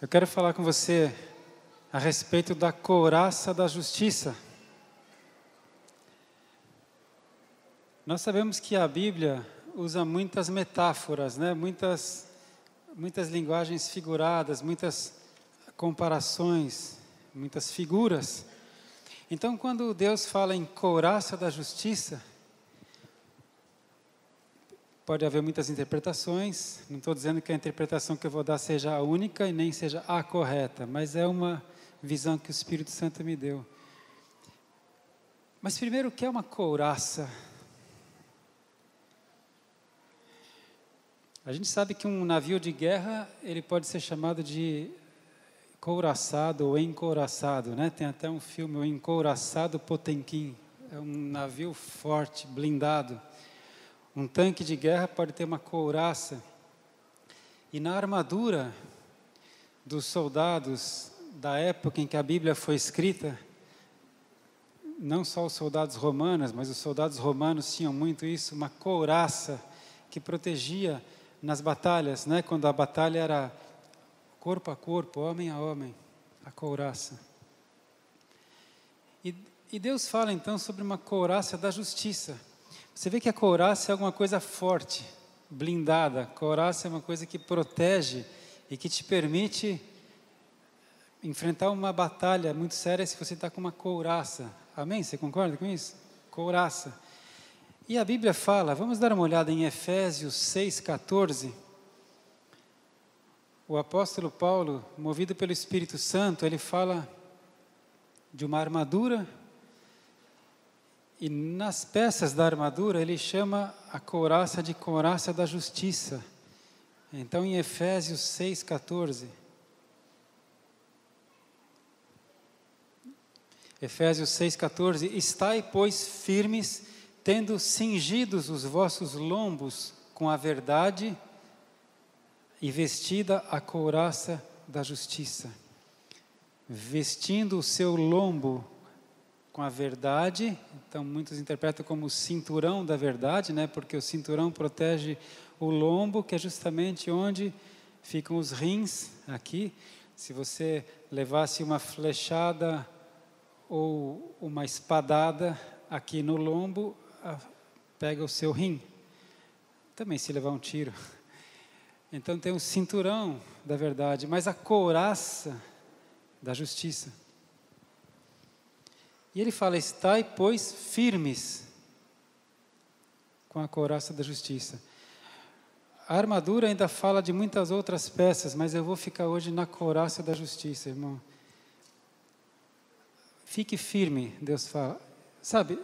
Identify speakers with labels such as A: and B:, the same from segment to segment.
A: Eu quero falar com você a respeito da couraça da justiça. Nós sabemos que a Bíblia usa muitas metáforas, né? Muitas linguagens figuradas, muitas comparações, muitas figuras. Então, quando Deus fala em couraça da justiça, pode haver muitas interpretações. Não estou dizendo que a interpretação que eu vou dar seja a única e nem seja a correta, mas é uma visão que o Espírito Santo me deu. Mas primeiro, o que é uma couraça? A gente sabe que um navio de guerra, ele pode ser chamado de couraçado ou encouraçado, né? Tem até um filme, o Encouraçado Potemkin. É um navio forte, blindado. Um tanque de guerra pode ter uma couraça. E na armadura dos soldados da época em que a Bíblia foi escrita, não só os soldados romanos, mas os soldados romanos tinham muito isso, uma couraça que protegia nas batalhas, né? Quando a batalha era corpo a corpo, homem a homem, a couraça. E Deus fala então sobre uma couraça da justiça. Você vê que a couraça é alguma coisa forte, blindada. Couraça é uma coisa que protege e que te permite enfrentar uma batalha muito séria se você está com uma couraça. Amém? Você concorda com isso? Couraça. E a Bíblia fala, vamos dar uma olhada em Efésios 6,14. O apóstolo Paulo, movido pelo Espírito Santo, ele fala de uma armadura. E nas peças da armadura, ele chama a couraça de couraça da justiça. Então, em Efésios 6,14. Efésios 6,14. Estai, pois, firmes, tendo cingidos os vossos lombos com a verdade e vestida a couraça da justiça. Vestindo o seu lombo com a verdade, então muitos interpretam como o cinturão da verdade, né? Porque o cinturão protege o lombo, que é justamente onde ficam os rins, aqui. Se você levasse uma flechada ou uma espadada aqui no lombo, pega o seu rim. Também se levar um tiro. Então tem o cinturão da verdade, mas a couraça da justiça. E ele fala, estai, pois, firmes com a couraça da justiça. A armadura ainda fala de muitas outras peças, mas eu vou ficar hoje na couraça da justiça, irmão. Fique firme, Deus fala. Sabe,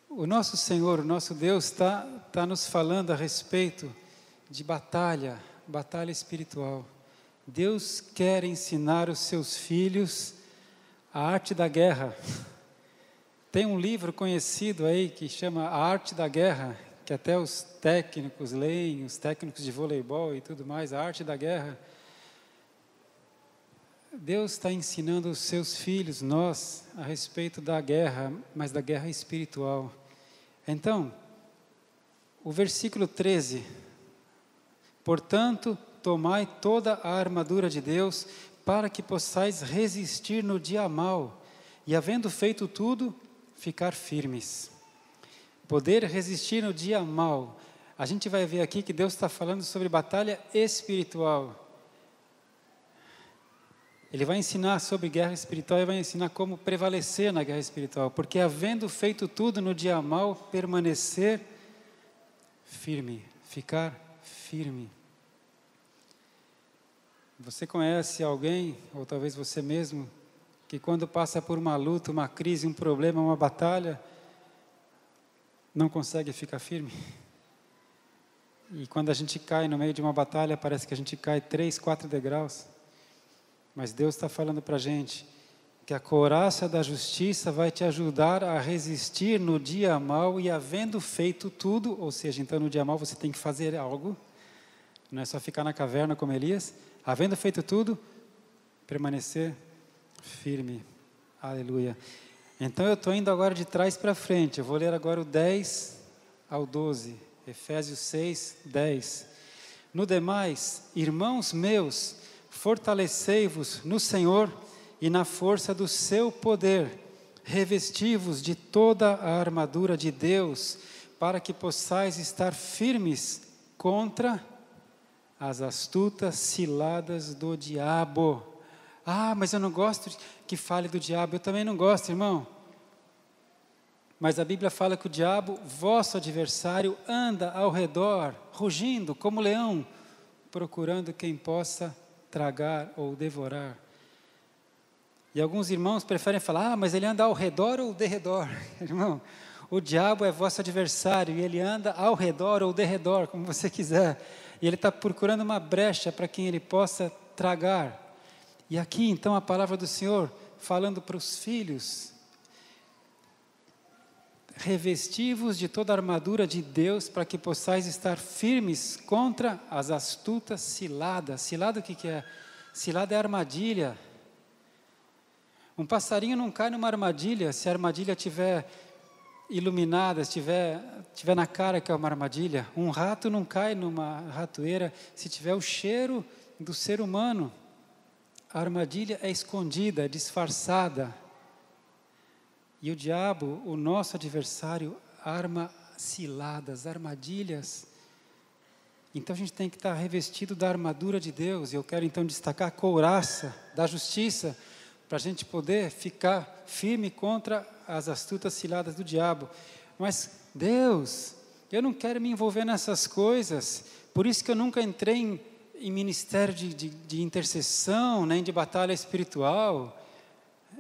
A: o nosso Senhor, o nosso Deus está nos falando a respeito de batalha espiritual. Deus quer ensinar os seus filhos a arte da guerra. Tem um livro conhecido aí que chama A Arte da Guerra, que até os técnicos leem, os técnicos de voleibol e tudo mais, a arte da guerra. Deus está ensinando os seus filhos, nós, a respeito da guerra, mas da guerra espiritual. Então, o versículo 13, portanto, tomai toda a armadura de Deus, para que possais resistir no dia mau, e havendo feito tudo, ficar firmes. Poder resistir no dia mau. A gente vai ver aqui que Deus está falando sobre batalha espiritual. Ele vai ensinar sobre guerra espiritual e vai ensinar como prevalecer na guerra espiritual. Porque havendo feito tudo no dia mau, permanecer firme, ficar firme. Você conhece alguém, ou talvez você mesmo, que quando passa por uma luta, uma crise, um problema, uma batalha, não consegue ficar firme? E quando a gente cai no meio de uma batalha, parece que a gente cai 3, 4 degraus. Mas Deus está falando para a gente que a couraça da justiça vai te ajudar a resistir no dia mau e havendo feito tudo, ou seja, então no dia mau você tem que fazer algo, não é só ficar na caverna como Elias, havendo feito tudo, permanecer firme. Aleluia. Então eu estou indo agora de trás para frente, eu vou ler agora o 10 ao 12, Efésios 6, 10. No demais, irmãos meus, Fortalecei-vos no Senhor e na força do seu poder. Revesti-vos de toda a armadura de Deus, para que possais estar firmes contra as astutas ciladas do diabo. Ah, mas eu não gosto que fale do diabo. Eu também não gosto, irmão. Mas a Bíblia fala que o diabo, vosso adversário, anda ao redor, rugindo como leão, procurando quem possa tragar ou devorar. E alguns irmãos preferem falar, mas ele anda ao redor ou derredor? Irmão, o diabo é vosso adversário e ele anda ao redor ou derredor, como você quiser. E ele está procurando uma brecha para quem ele possa tragar. E aqui então a palavra do Senhor falando para os filhos: revesti-vos de toda a armadura de Deus para que possais estar firmes contra as astutas ciladas. Cilada o que é? Cilada é armadilha. Um passarinho não cai numa armadilha se a armadilha estiver iluminada, estiver na cara que é uma armadilha. Um rato não cai numa ratoeira se tiver o cheiro do ser humano. A armadilha é escondida, é disfarçada. E o diabo, o nosso adversário, arma ciladas, armadilhas. Então a gente tem que estar revestido da armadura de Deus. E eu quero então destacar a couraça da justiça, para a gente poder ficar firme contra as astutas ciladas do diabo. Mas Deus, eu não quero me envolver nessas coisas, por isso que eu nunca entrei em ministério de intercessão, nem de batalha espiritual.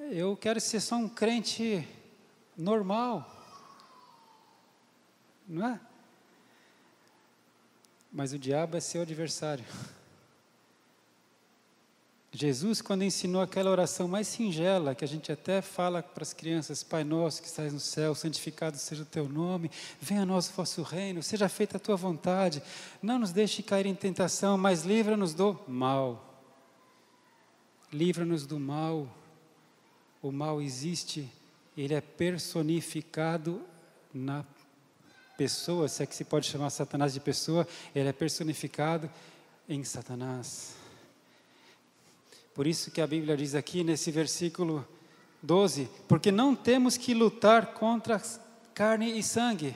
A: Eu quero ser só um crente normal, não é? Mas o diabo é seu adversário. Jesus, quando ensinou aquela oração mais singela, que a gente até fala para as crianças: Pai nosso que estás no céu, santificado seja o teu nome, venha a nós o vosso reino, seja feita a tua vontade, não nos deixe cair em tentação, mas livra-nos do mal. Livra-nos do mal. O mal existe, ele é personificado na pessoa, se é que se pode chamar Satanás de pessoa, ele é personificado em Satanás. Por isso que a Bíblia diz aqui nesse versículo 12, porque não temos que lutar contra carne e sangue,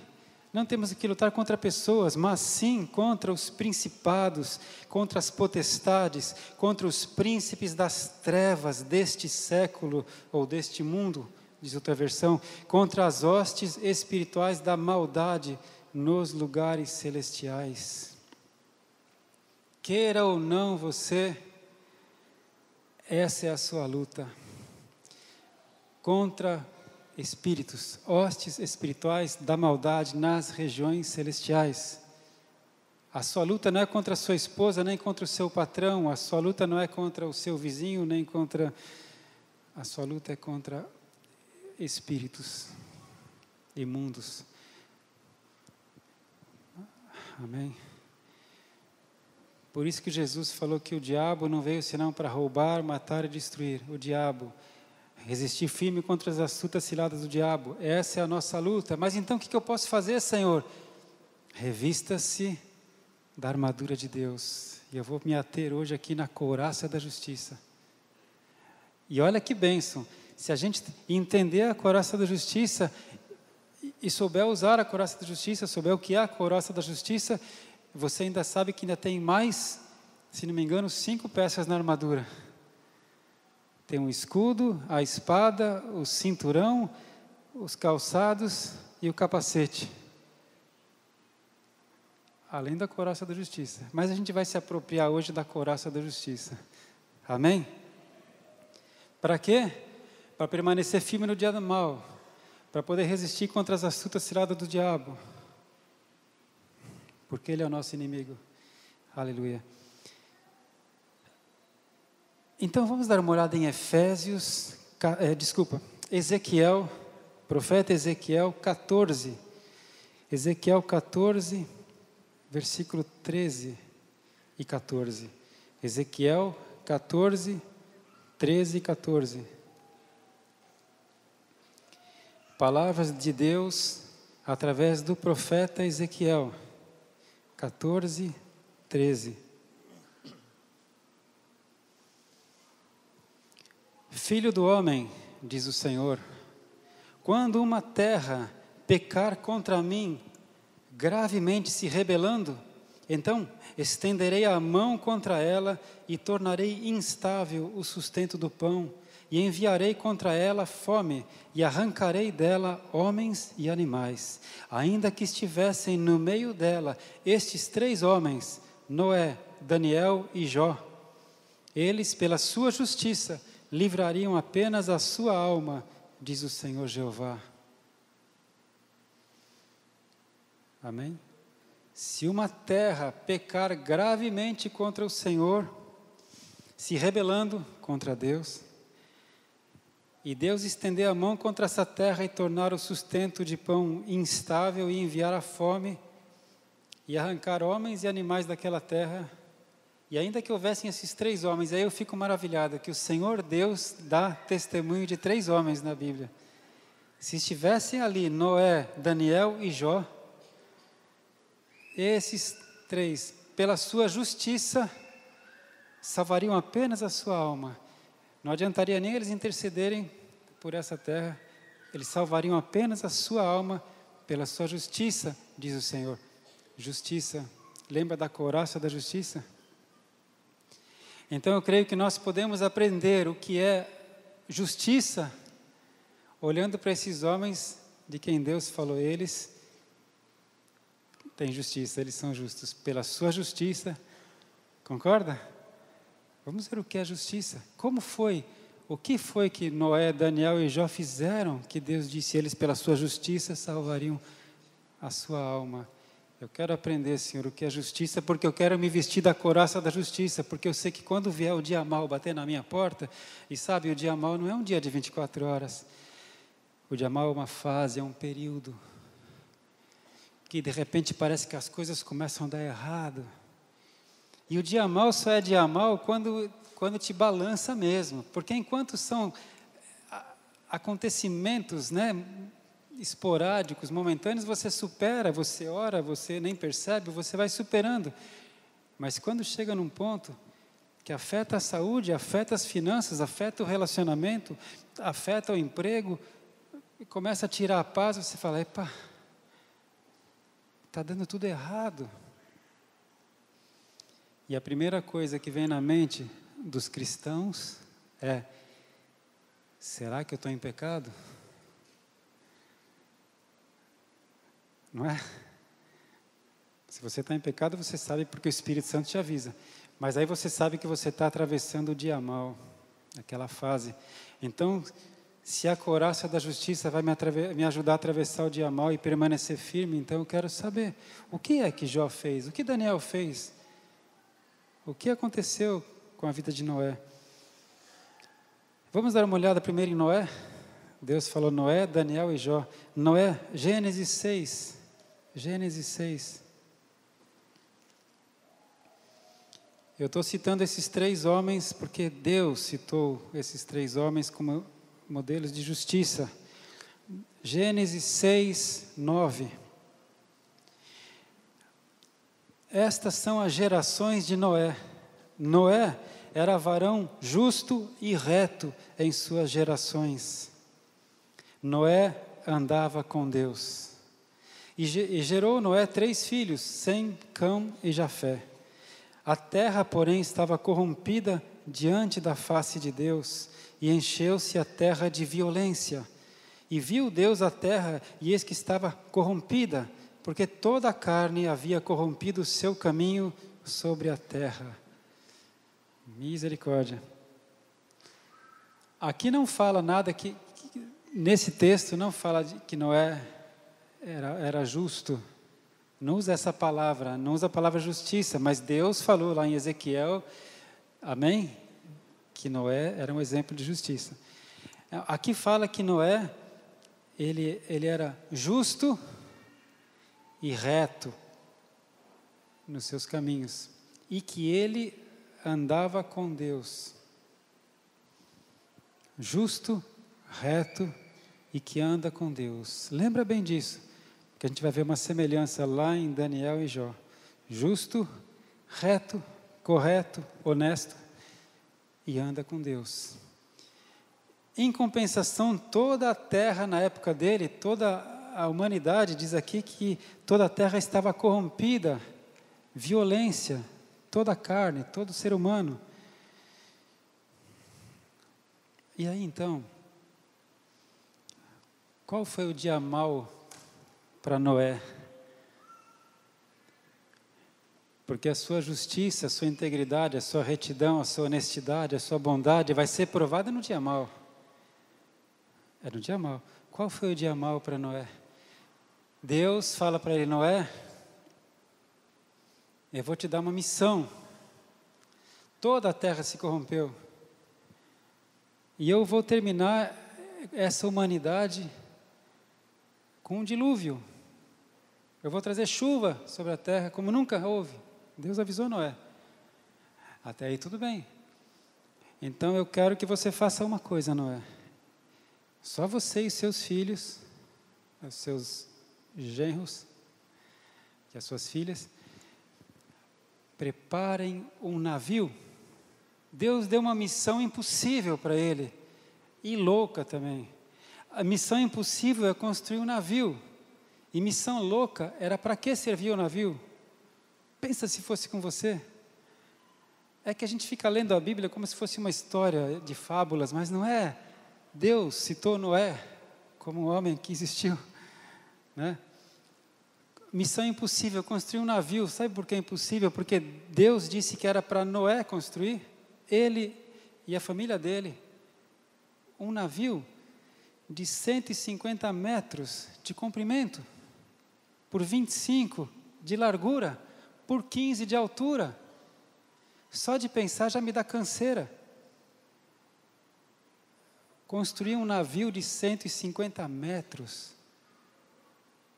A: não temos que lutar contra pessoas, mas sim contra os principados, contra as potestades, contra os príncipes das trevas deste século ou deste mundo, diz outra versão, contra as hostes espirituais da maldade nos lugares celestiais. Queira ou não você, essa é a sua luta, contra espíritos, hostes espirituais da maldade nas regiões celestiais. A sua luta não é contra a sua esposa, nem contra o seu patrão, a sua luta não é contra o seu vizinho, nem contra... A sua luta é contra espíritos imundos. Amém? Por isso que Jesus falou que o diabo não veio senão para roubar, matar e destruir. O diabo, resistir firme contra as astutas ciladas do diabo. Essa é a nossa luta. Mas então o que eu posso fazer, Senhor? Revista-se da armadura de Deus. E eu vou me ater hoje aqui na couraça da justiça. E olha que bênção. Se a gente entender a couraça da justiça e souber usar a couraça da justiça, souber o que é a couraça da justiça, você ainda sabe que ainda tem mais, se não me engano, 5 peças na armadura. Tem um escudo, a espada, o cinturão, os calçados e o capacete. Além da couraça da justiça. Mas a gente vai se apropriar hoje da couraça da justiça. Amém? Para quê? Para permanecer firme no dia do mal. Para poder resistir contra as astutas ciladas do diabo. Porque ele é o nosso inimigo. Aleluia. Então vamos dar uma olhada em Ezequiel, profeta Ezequiel 14. Ezequiel 14, versículo 13 e 14. Ezequiel 14, 13 e 14. Palavras de Deus através do profeta Ezequiel. 14, 13. Filho do homem, diz o Senhor, quando uma terra pecar contra mim, gravemente se rebelando, então estenderei a mão contra ela e tornarei instável o sustento do pão, e enviarei contra ela fome, e arrancarei dela homens e animais. Ainda que estivessem no meio dela estes 3 homens, Noé, Daniel e Jó, eles, pela sua justiça, livrariam apenas a sua alma, diz o Senhor Jeová. Amém? Se uma terra pecar gravemente contra o Senhor, se rebelando contra Deus, e Deus estender a mão contra essa terra e tornar o sustento de pão instável e enviar a fome, e arrancar homens e animais daquela terra, e ainda que houvessem esses 3 homens, aí eu fico maravilhado, que o Senhor Deus dá testemunho de 3 homens na Bíblia. Se estivessem ali Noé, Daniel e Jó, esses 3, pela sua justiça, salvariam apenas a sua alma. Não adiantaria nem eles intercederem por essa terra, eles salvariam apenas a sua alma pela sua justiça, diz o Senhor. Justiça, lembra da couraça da justiça? Então eu creio que nós podemos aprender o que é justiça, olhando para esses homens de quem Deus falou, eles têm justiça, eles são justos pela sua justiça, concorda? Vamos ver o que é justiça. Como foi? O que foi que Noé, Daniel e Jó fizeram que Deus disse, eles pela sua justiça salvariam a sua alma? Eu quero aprender, Senhor, o que é justiça, porque eu quero me vestir da couraça da justiça, porque eu sei que quando vier o dia mau bater na minha porta, e sabe, o dia mau não é um dia de 24 horas, o dia mau é uma fase, é um período, que de repente parece que as coisas começam a dar errado, e o dia mau só é dia mau quando te balança mesmo, porque enquanto são acontecimentos, né, esporádicos, momentâneos, você supera, você ora, você nem percebe, você vai superando. Mas quando chega num ponto que afeta a saúde, afeta as finanças, afeta o relacionamento, afeta o emprego, e começa a tirar a paz, você fala, epa, está dando tudo errado. E a primeira coisa que vem na mente dos cristãos é, será que eu estou em pecado? Não é? Se você está em pecado, você sabe porque o Espírito Santo te avisa. Mas aí você sabe que você está atravessando o dia mau, aquela fase. Então, se a couraça da justiça vai me ajudar a atravessar o dia mau e permanecer firme, então eu quero saber, o que é que Jó fez? O que Daniel fez? O que aconteceu com a vida de Noé? Vamos dar uma olhada primeiro em Noé? Deus falou Noé, Daniel e Jó. Noé, Gênesis 6. Gênesis 6. Eu estou citando esses 3 homens porque Deus citou esses 3 homens como modelos de justiça. Gênesis 6, 9. Estas são as gerações de Noé. Noé era varão justo e reto em suas gerações. Noé andava com Deus. E gerou Noé 3 filhos, Sem, Cão e Jafé. A terra, porém, estava corrompida diante da face de Deus, e encheu-se a terra de violência. E viu Deus a terra, e eis que estava corrompida, porque toda a carne havia corrompido o seu caminho sobre a terra. Misericórdia. Aqui não fala nada nesse texto não fala que Noé era justo. Não usa essa palavra, não usa a palavra justiça, mas Deus falou lá em Ezequiel, amém? Que Noé era um exemplo de justiça. Aqui fala que Noé, ele era justo e reto nos seus caminhos, e que ele andava com Deus. Justo, reto e que anda com Deus. Lembra bem disso, que a gente vai ver uma semelhança lá em Daniel e Jó. Justo, reto, correto, honesto e anda com Deus. Em compensação, toda a terra na época dele, toda a humanidade, diz aqui que toda a terra estava corrompida, violência, toda a carne, todo ser humano. E aí então, qual foi o dia mau para Noé? Porque a sua justiça, a sua integridade, a sua retidão, a sua honestidade, a sua bondade vai ser provada no dia mau. É no dia mau. Qual foi o dia mau para Noé? Deus fala para ele: Noé, eu vou te dar uma missão. Toda a terra se corrompeu. E eu vou terminar essa humanidade com um dilúvio. Eu vou trazer chuva sobre a terra como nunca houve. Deus avisou Noé. Até aí tudo bem. Então eu quero que você faça uma coisa, Noé. Só você e seus filhos, os seus genros e as suas filhas, preparem um navio. Deus deu uma missão impossível para ele, e louca também. A missão impossível é construir um navio, e missão louca era para que servia o navio? Pensa se fosse com você. É que a gente fica lendo a Bíblia como se fosse uma história de fábulas, mas não é. Deus citou Noé como um homem que existiu, né? Missão impossível, construir um navio. Sabe por que é impossível? Porque Deus disse que era para Noé construir, ele e a família dele, um navio de 150 metros de comprimento, por 25 de largura, por 15 de altura. Só de pensar já me dá canseira. Construir um navio de 150 metros.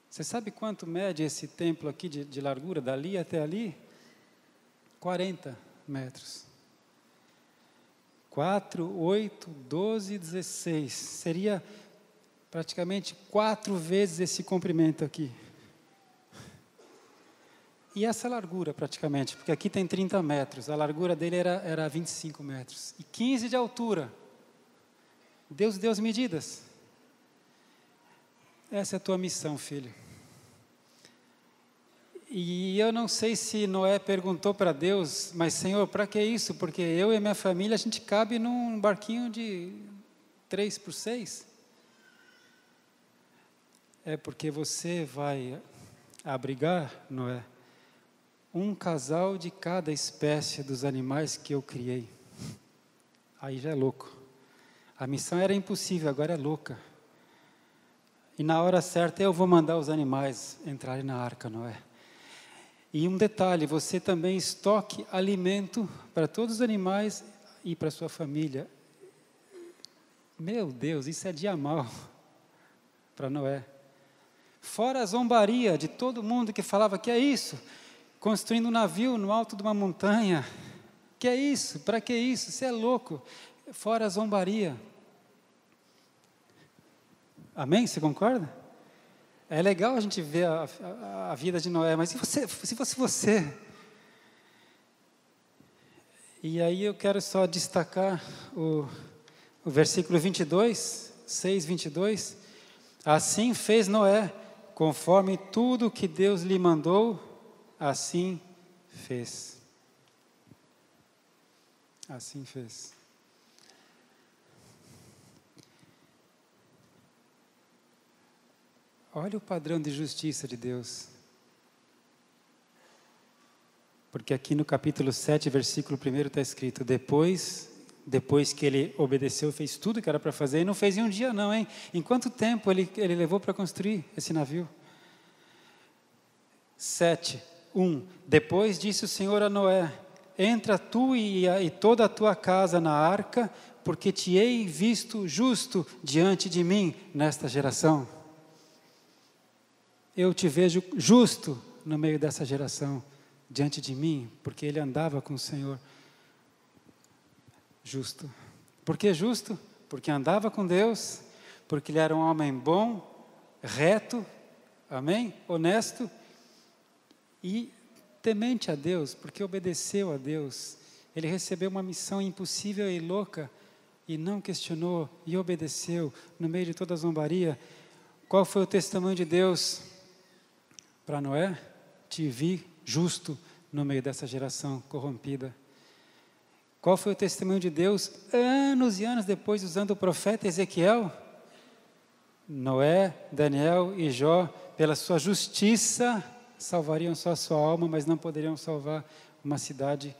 A: Você sabe quanto mede esse templo aqui de largura, dali até ali? 40 metros. 4, 8, 12, 16. Seria praticamente 4 vezes esse comprimento aqui. E essa largura praticamente, porque aqui tem 30 metros, a largura dele era 25 metros. E 15 de altura. Deus deu as medidas. Essa é a tua missão, filho. E eu não sei se Noé perguntou para Deus, mas Senhor, para que isso? Porque eu e minha família, a gente cabe num barquinho de 3x6. É porque você vai abrigar, Noé, um casal de cada espécie dos animais que eu criei. Aí já é louco. A missão era impossível, agora é louca. E na hora certa eu vou mandar os animais entrarem na arca, Noé. E um detalhe, você também estoque alimento para todos os animais e para sua família. Meu Deus, isso é dia mau para Noé. Fora a zombaria de todo mundo que falava, que é isso? Construindo um navio no alto de uma montanha. Que é isso? Para que isso? Você é louco. Fora a zombaria. Amém? Você concorda? É legal a gente ver a vida de Noé, mas se fosse você? E aí eu quero só destacar o versículo 22, 6, 22. Assim fez Noé, conforme tudo que Deus lhe mandou, assim fez. Assim fez. Olha o padrão de justiça de Deus. Porque aqui no capítulo 7, versículo 1 está escrito, depois que ele obedeceu, fez tudo que era para fazer, e não fez em um dia não, hein? Em quanto tempo ele levou para construir esse navio? 7, 1. Depois disse o Senhor a Noé, entra tu e toda a tua casa na arca, porque te hei visto justo diante de mim nesta geração. Eu te vejo justo no meio dessa geração, diante de mim, porque ele andava com o Senhor. Justo. Por que justo? Porque andava com Deus, porque ele era um homem bom, reto, amém? Honesto e temente a Deus, porque obedeceu a Deus. Ele recebeu uma missão impossível e louca, e não questionou e obedeceu no meio de toda a zombaria. Qual foi o testemunho de Deus para Noé? Te vi justo no meio dessa geração corrompida. Qual foi o testemunho de Deus anos e anos depois, usando o profeta Ezequiel? Noé, Daniel e Jó, pela sua justiça, salvariam só a sua alma, mas não poderiam salvar uma cidade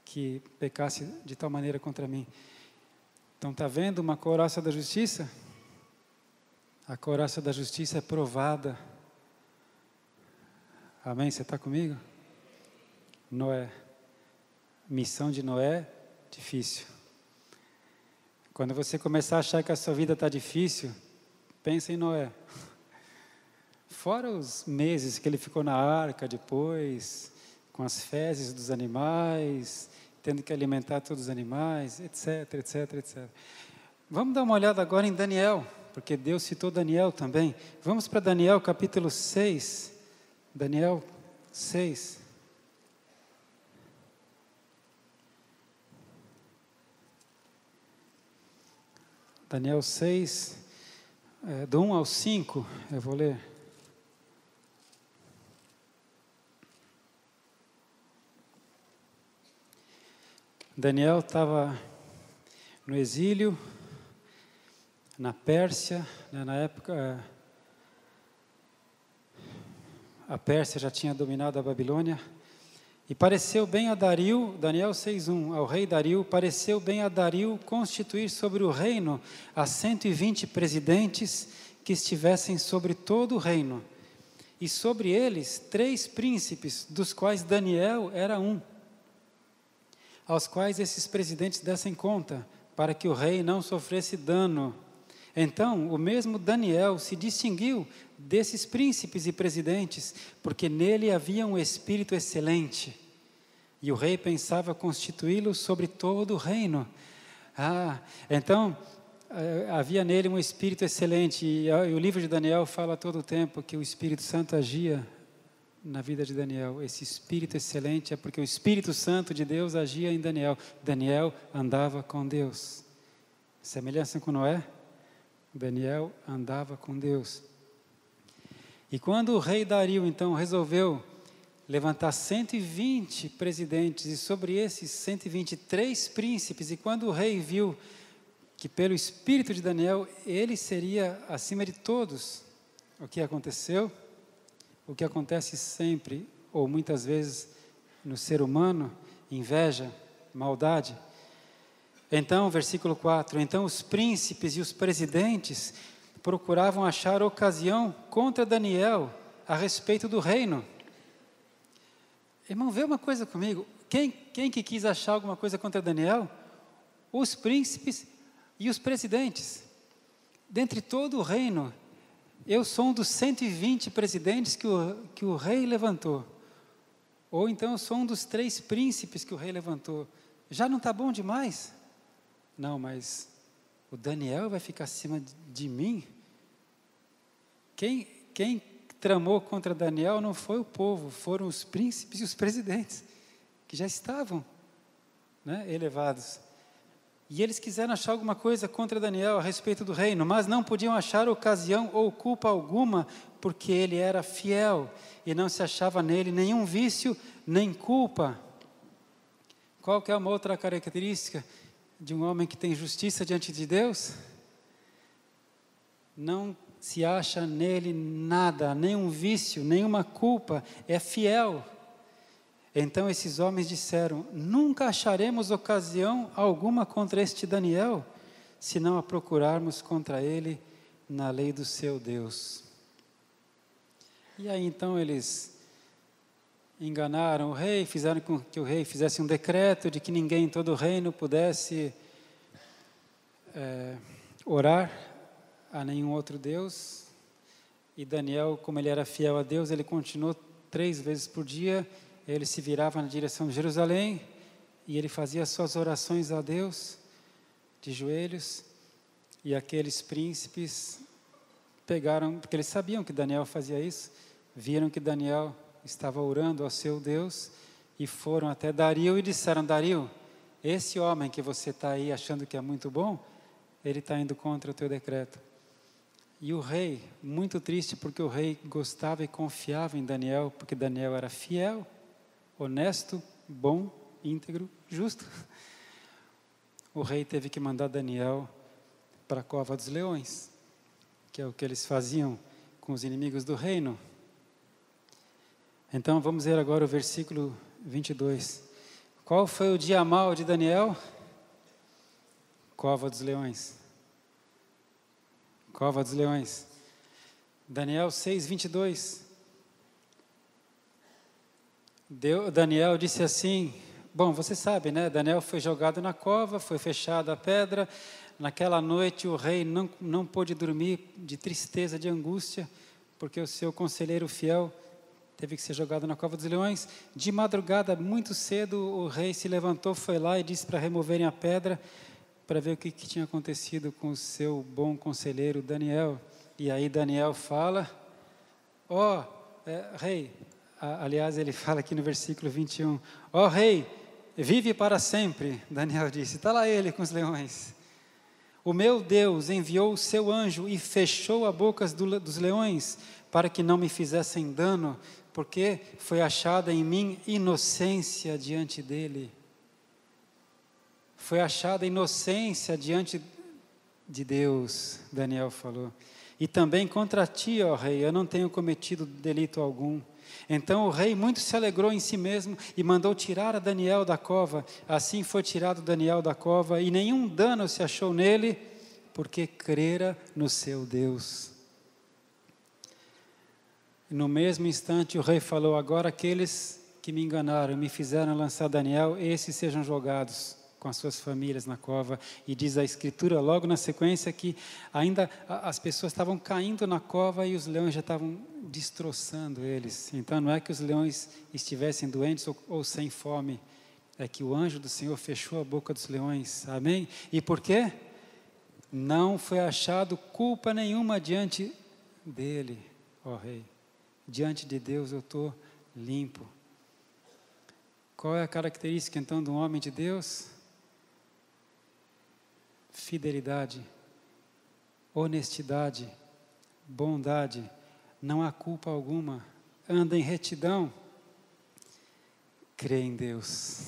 A: que pecasse de tal maneira contra mim. Então, está vendo uma couraça da justiça? A couraça da justiça é provada. Amém? Você está comigo? Noé. Missão de Noé, difícil. Quando você começar a achar que a sua vida está difícil, pensa em Noé. Fora os meses que ele ficou na arca depois, com as fezes dos animais, tendo que alimentar todos os animais, etc, etc, etc. Vamos dar uma olhada agora em Daniel, porque Deus citou Daniel também. Vamos para Daniel capítulo 6. Daniel 6. Daniel 6, do 1 ao 5, eu vou ler. Daniel estava no exílio, na Pérsia, né, na época, a Pérsia já tinha dominado a Babilônia, e pareceu bem a Dario, Daniel 6:1, ao rei Dario, pareceu bem a Dario constituir sobre o reino a 120 presidentes que estivessem sobre todo o reino, e sobre eles 3 príncipes, dos quais Daniel era um, aos quais esses presidentes dessem conta, para que o rei não sofresse dano. Então, o mesmo Daniel se distinguiu desses príncipes e presidentes, porque nele havia um espírito excelente, e o rei pensava constituí-lo sobre todo o reino. Então, havia nele um espírito excelente, e o livro de Daniel fala todo o tempo que o Espírito Santo agia na vida de Daniel. Esse espírito excelente é porque o Espírito Santo de Deus agia em Daniel. Daniel andava com Deus. Semelhança com Noé? Daniel andava com Deus. E quando o rei Dario, então, resolveu levantar 120 presidentes, e sobre esses 123 príncipes, e quando o rei viu que pelo espírito de Daniel, ele seria acima de todos, o que aconteceu? O que acontece sempre, ou muitas vezes, no ser humano: inveja, maldade. Então, versículo 4, então os príncipes e os presidentes procuravam achar ocasião contra Daniel a respeito do reino. Irmão, vê uma coisa comigo, quem que quis achar alguma coisa contra Daniel? Os príncipes e os presidentes. Dentre todo o reino, eu sou um dos 120 presidentes que o rei levantou. Ou então eu sou um dos 3 príncipes que o rei levantou. Já não está bom demais? Não, mas o Daniel vai ficar acima de mim? Quem tramou contra Daniel não foi o povo, foram os príncipes e os presidentes, que já estavam, né, elevados. E eles quiseram achar alguma coisa contra Daniel a respeito do reino, mas não podiam achar ocasião ou culpa alguma, porque ele era fiel e não se achava nele nenhum vício nem culpa. Qual que é uma outra característica de um homem que tem justiça diante de Deus? Não se acha nele nada, nenhum vício, nenhuma culpa, é fiel. Então esses homens disseram: nunca acharemos ocasião alguma contra este Daniel, se não a procurarmos contra ele na lei do seu Deus. E aí então eles enganaram o rei, fizeram com que o rei fizesse um decreto de que ninguém em todo o reino pudesse orar a nenhum outro Deus. E Daniel, como ele era fiel a Deus, ele continuou 3 vezes por dia. Ele se virava na direção de Jerusalém e ele fazia suas orações a Deus de joelhos. E aqueles príncipes pegaram, porque eles sabiam que Daniel fazia isso, viram que Daniel estava orando ao seu Deus e foram até Dario e disseram: Dario, esse homem que você está aí achando que é muito bom, ele está indo contra o teu decreto. E o rei, muito triste, porque o rei gostava e confiava em Daniel, porque Daniel era fiel, honesto, bom, íntegro, justo. O rei teve que mandar Daniel para a cova dos leões, que é o que eles faziam com os inimigos do reino. Então vamos ver agora o versículo 22. Qual foi o dia mau de Daniel? Cova dos leões. Cova dos leões. Daniel 6:22. Daniel disse assim, bom, você sabe, né? Daniel foi jogado na cova, foi fechada a pedra. Naquela noite o rei não pôde dormir de tristeza, de angústia, porque o seu conselheiro fiel teve que ser jogado na cova dos leões. De madrugada, muito cedo, o rei se levantou, foi lá e disse para removerem a pedra, para ver o que tinha acontecido com o seu bom conselheiro Daniel. E aí Daniel fala, rei, aliás ele fala aqui no versículo 21, rei, vive para sempre, Daniel disse, está lá ele com os leões. O meu Deus enviou o seu anjo e fechou a boca dos leões, para que não me fizessem dano, porque foi achada em mim inocência diante dele. Foi achada inocência diante de Deus, Daniel falou. E também contra ti, ó rei, eu não tenho cometido delito algum. Então o rei muito se alegrou em si mesmo e mandou tirar a Daniel da cova. Assim foi tirado Daniel da cova e nenhum dano se achou nele, porque crera no seu Deus. No mesmo instante o rei falou, agora aqueles que me enganaram, me fizeram lançar Daniel, esses sejam jogados com as suas famílias na cova. E diz a Escritura logo na sequência que ainda as pessoas estavam caindo na cova e os leões já estavam destroçando eles. Então não é que os leões estivessem doentes ou sem fome, é que o anjo do Senhor fechou a boca dos leões, amém? E por quê? Não foi achado culpa nenhuma diante dele, ó rei. Diante de Deus eu estou limpo. Qual é a característica então de um homem de Deus? Fidelidade, honestidade, bondade, não há culpa alguma, anda em retidão, crê em Deus.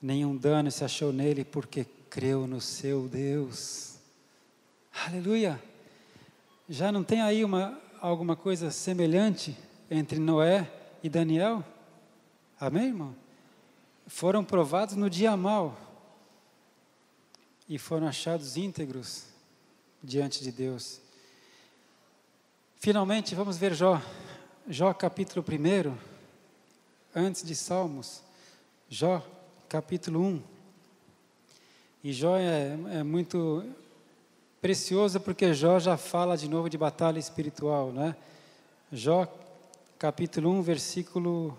A: Nenhum dano se achou nele porque creu no seu Deus. Aleluia! Já não tem aí alguma coisa semelhante entre Noé e Daniel? Amém, irmão? Foram provados no dia mau e foram achados íntegros diante de Deus. Finalmente, vamos ver Jó. Jó capítulo 1, antes de Salmos. Jó capítulo 1. E Jó é muito precioso porque Jó já fala de novo de batalha espiritual, né? Jó capítulo 1, versículo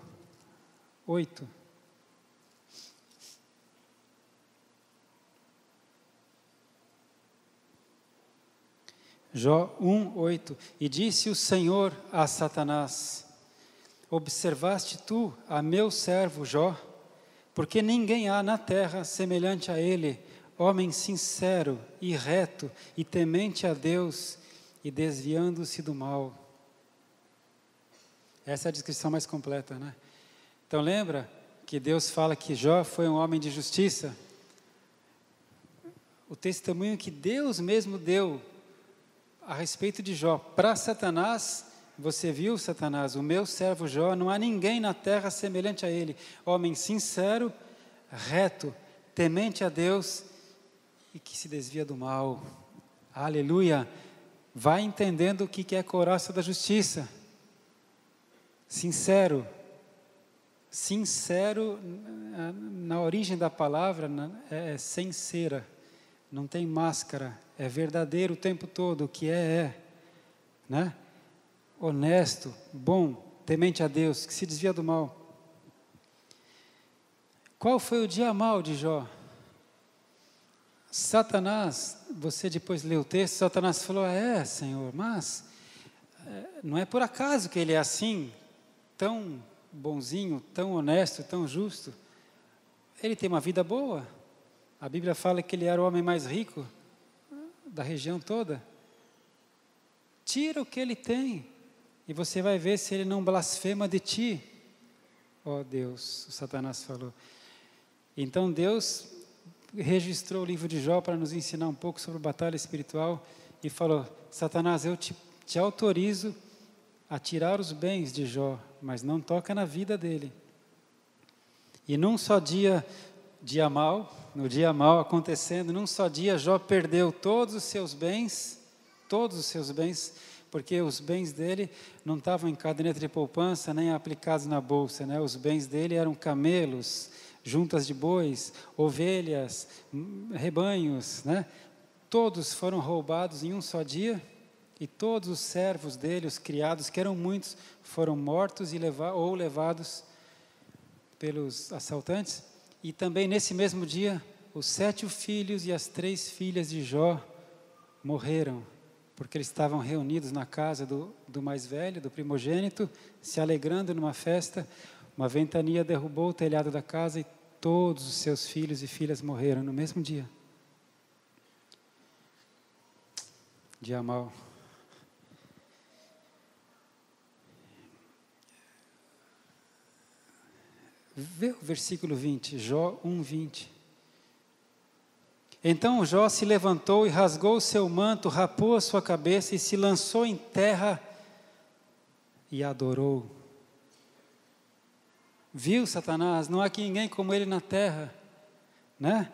A: 8. Jó 1, 8. E disse o Senhor a Satanás, observaste tu a meu servo Jó? Porque ninguém há na terra semelhante a ele, homem sincero e reto e temente a Deus e desviando-se do mal. Essa é a descrição mais completa, né? Então lembra que Deus fala que Jó foi um homem de justiça? O testemunho que Deus mesmo deu a respeito de Jó para Satanás, você viu, Satanás, o meu servo Jó, não há ninguém na terra semelhante a ele, homem sincero, reto, temente a Deus e que se desvia do mal. Aleluia! Vai entendendo o que é couraça da justiça. Sincero, na origem da palavra, é sem cera, não tem máscara, é verdadeiro o tempo todo, o que né? Honesto, bom, temente a Deus, que se desvia do mal. Qual foi o dia mau de Jó? Satanás, você depois lê o texto, Satanás falou, Senhor, mas não é por acaso que ele é assim, tão bonzinho, tão honesto, tão justo. ele tem uma vida boa. A Bíblia fala que ele era o homem mais rico da região toda. Tira o que ele tem e você vai ver se ele não blasfema de ti. Ó Deus, o Satanás falou. Então Deus registrou o livro de Jó para nos ensinar um pouco sobre batalha espiritual e falou: Satanás, eu te autorizo a tirar os bens de Jó, mas não toca na vida dele. E num só dia mal, no dia mal acontecendo, num só dia Jó perdeu todos os seus bens, porque os bens dele não estavam em caderneta de poupança, nem aplicados na bolsa, né? Os bens dele eram camelos, juntas de bois, ovelhas, rebanhos, né? Todos foram roubados em um só dia, e todos os servos dele, os criados, que eram muitos, foram mortos ou levados pelos assaltantes. E também nesse mesmo dia, os 7 filhos e as 3 filhas de Jó morreram, porque eles estavam reunidos na casa do mais velho, do primogênito, se alegrando numa festa. Uma ventania derrubou o telhado da casa e todos os seus filhos e filhas morreram no mesmo dia. Dia mau. Vê o versículo 20, Jó 1:20. Então Jó se levantou e rasgou o seu manto, rapou a sua cabeça e se lançou em terra e adorou. Viu, Satanás? Não há ninguém como ele na terra, né?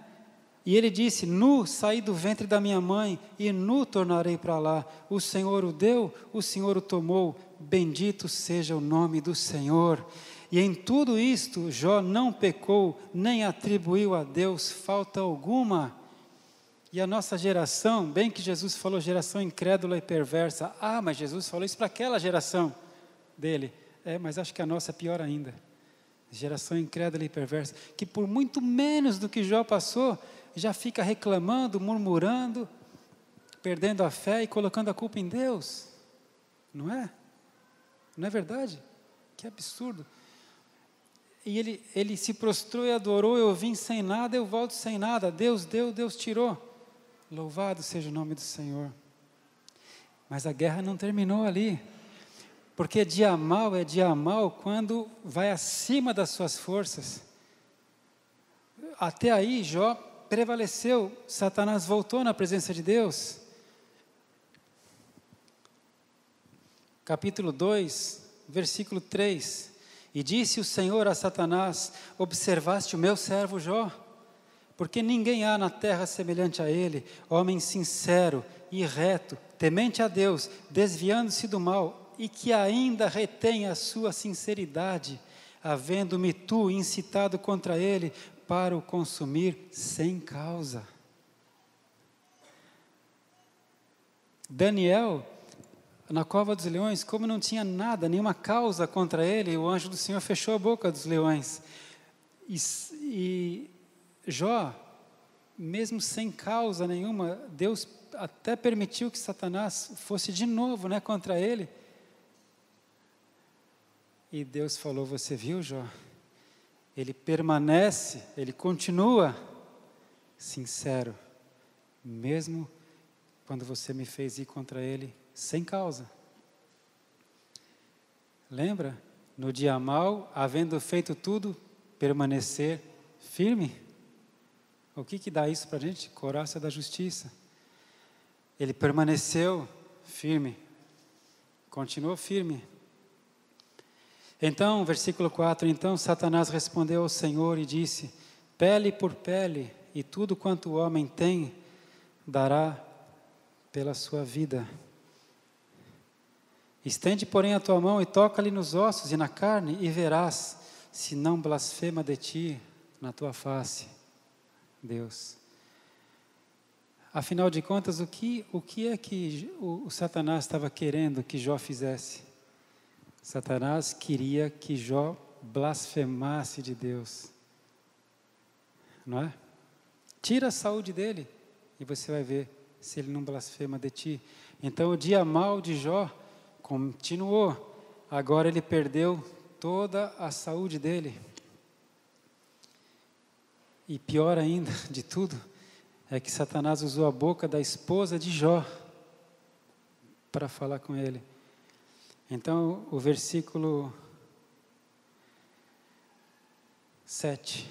A: E ele disse: nu saí do ventre da minha mãe e nu tornarei para lá. O Senhor o deu, o Senhor o tomou. Bendito seja o nome do Senhor. E em tudo isto Jó não pecou, nem atribuiu a Deus falta alguma. E a nossa geração, bem que Jesus falou geração incrédula e perversa. Ah, mas Jesus falou isso para aquela geração dele. Mas acho que a nossa é pior ainda. Geração incrédula e perversa, que por muito menos do que Jó passou, já fica reclamando, murmurando, perdendo a fé e colocando a culpa em Deus. Não é? Não é verdade? Que absurdo. E ele se prostrou e adorou: eu vim sem nada, eu volto sem nada. Deus deu, Deus tirou. Louvado seja o nome do Senhor. Mas a guerra não terminou ali. Porque dia mal é dia mal quando vai acima das suas forças. Até aí Jó prevaleceu, Satanás voltou na presença de Deus. Capítulo 2, versículo 3. E disse o Senhor a Satanás: observaste o meu servo Jó? Porque ninguém há na terra semelhante a ele, homem sincero e reto, temente a Deus, desviando-se do mal, e que ainda retém a sua sinceridade, havendo-me tu incitado contra ele para o consumir sem causa. Daniel, na cova dos leões, como não tinha nada, nenhuma causa contra ele, o anjo do Senhor fechou a boca dos leões. E Jó, mesmo sem causa nenhuma, Deus até permitiu que Satanás fosse de novo, contra ele. E Deus falou: você viu, Jó? Ele permanece, ele continua sincero, mesmo quando você me fez ir contra ele sem causa. Lembra? No dia mau, havendo feito tudo, permanecer firme. O que dá isso para a gente? Couraça da justiça. Ele permaneceu firme, continuou firme. Então, versículo 4, então Satanás respondeu ao Senhor e disse: pele por pele, e tudo quanto o homem tem, dará pela sua vida. Estende, porém, a tua mão e toca-lhe nos ossos e na carne, e verás, se não blasfema de ti na tua face, Deus. Afinal de contas, o que é que o Satanás estava querendo que Jó fizesse? Satanás queria que Jó blasfemasse de Deus, não é? Tira a saúde dele e você vai ver se ele não blasfema de ti. Então o dia mau de Jó continuou, agora ele perdeu toda a saúde dele. E pior ainda de tudo, é que Satanás usou a boca da esposa de Jó para falar com ele. Então, o versículo 7.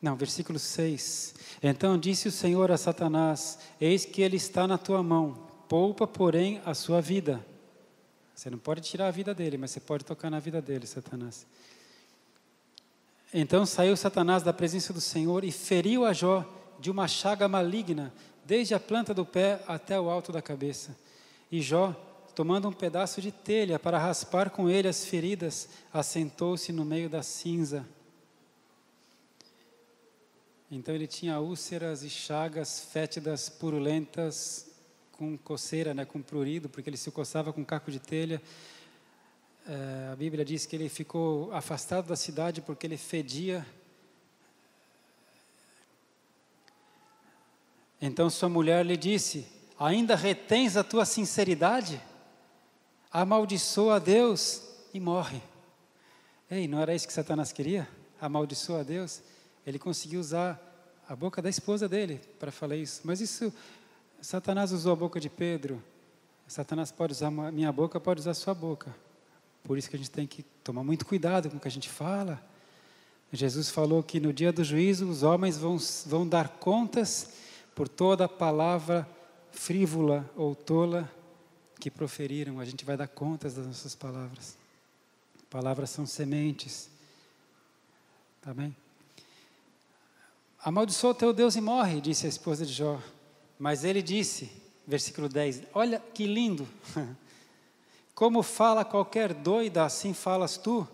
A: Não, versículo 6. Então disse o Senhor a Satanás: eis que ele está na tua mão, poupa, porém, a sua vida. Você não pode tirar a vida dele, mas você pode tocar na vida dele, Satanás. Então saiu Satanás da presença do Senhor e feriu a Jó de uma chaga maligna, desde a planta do pé até o alto da cabeça. E Jó, tomando um pedaço de telha para raspar com ele as feridas, assentou-se no meio da cinza. Então ele tinha úlceras e chagas fétidas, purulentas, com coceira, com prurido, porque ele se coçava com caco de telha. A Bíblia diz que ele ficou afastado da cidade porque ele fedia. Então sua mulher lhe disse: ainda retens a tua sinceridade? Amaldiçoa a Deus e morre. Ei, não era isso que Satanás queria? Amaldiçoa a Deus? Ele conseguiu usar a boca da esposa dele para falar isso. Mas isso, Satanás usou a boca de Pedro. Satanás pode usar a minha boca, pode usar a sua boca. Por isso que a gente tem que tomar muito cuidado com o que a gente fala. Jesus falou que no dia do juízo os homens vão dar contas por toda palavra frívola ou tola que proferiram. A gente vai dar contas das nossas palavras. Palavras são sementes. Tá bem? Amaldiçoa o teu Deus e morre, disse a esposa de Jó. Mas ele disse, versículo 10, olha que lindo. Como fala qualquer doida, assim falas tu.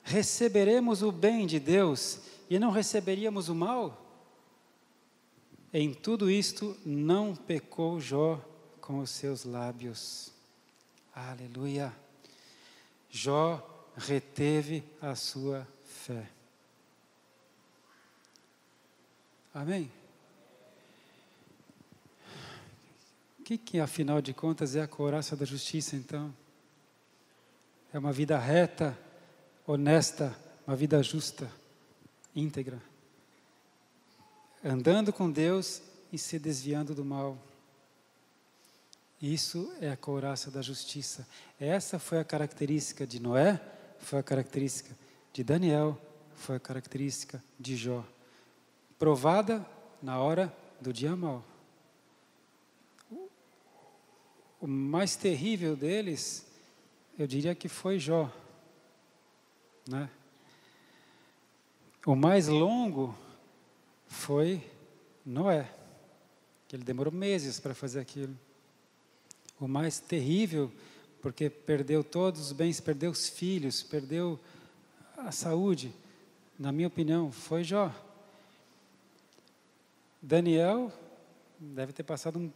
A: Receberemos o bem de Deus e não receberíamos o mal? Em tudo isto não pecou Jó com os seus lábios. Aleluia. Jó reteve a sua fé. Amém? O que afinal de contas é a couraça da justiça então? É uma vida reta, honesta, uma vida justa, íntegra. Andando com Deus e se desviando do mal. Isso é a couraça da justiça. Essa foi a característica de Noé, foi a característica de Daniel, foi a característica de Jó. Provada na hora do dia mau. O mais terrível deles, eu diria que foi Jó, né? O mais longo foi Noé, que ele demorou meses para fazer aquilo. O mais terrível, porque perdeu todos os bens, perdeu os filhos, perdeu a saúde, na minha opinião, foi Jó. Daniel deve ter passado um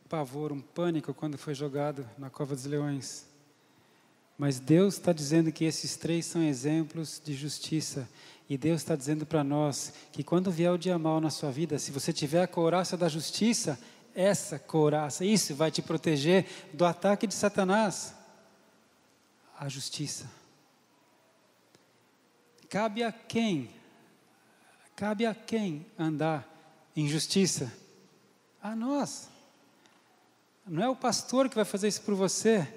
A: pavor, um pânico quando foi jogado na cova dos leões. Mas Deus está dizendo que esses três são exemplos de justiça. E Deus está dizendo para nós que quando vier o dia mau na sua vida, se você tiver a couraça da justiça, essa couraça, isso vai te proteger do ataque de Satanás. A justiça. Cabe a quem andar em justiça? A nós. Não é o pastor que vai fazer isso por você.